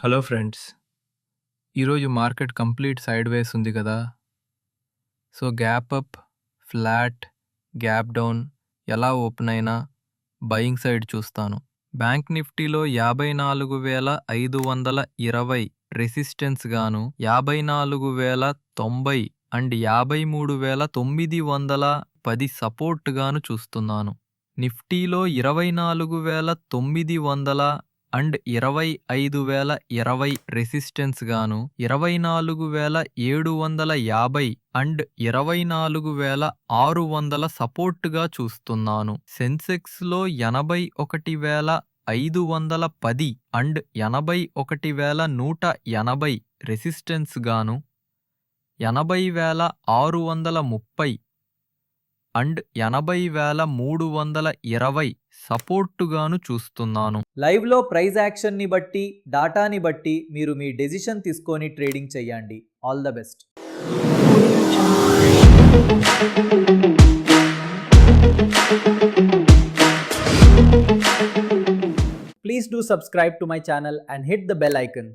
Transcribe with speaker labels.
Speaker 1: Hello friends, ఈరోజు market complete side వేస్ ఉంది కదా. So gap up, flat, gap down ఎలా ఓపెన్ అయినా బయింగ్ సైడ్ చూస్తాను. బ్యాంక్ నిఫ్టీలో 54,520 రెసిస్టెన్స్ గాను, 54,090 అండ్ 53,910 సపోర్ట్ గాను చూస్తున్నాను. నిఫ్టీలో 24,900 అండ్ 25,020 రెసిస్టెన్స్ గాను, 24,750 అండ్ 24,600 సపోర్ట్ గా చూస్తున్నాను. సెన్సెక్స్ లో 81,510 అండ్ 81,180 రెసిస్టెన్స్ గాను, 80,630 అండ్ 80,320 సపోర్టుగాను చూస్తున్నాను.
Speaker 2: లైవ్ లో ప్రైస్ యాక్షన్ ని బట్టి, డాటాని బట్టి మీరు మీ డెసిషన్ తీసుకొని ట్రేడింగ్ చేయండి. All the best. Please do subscribe to my channel and hit the bell icon.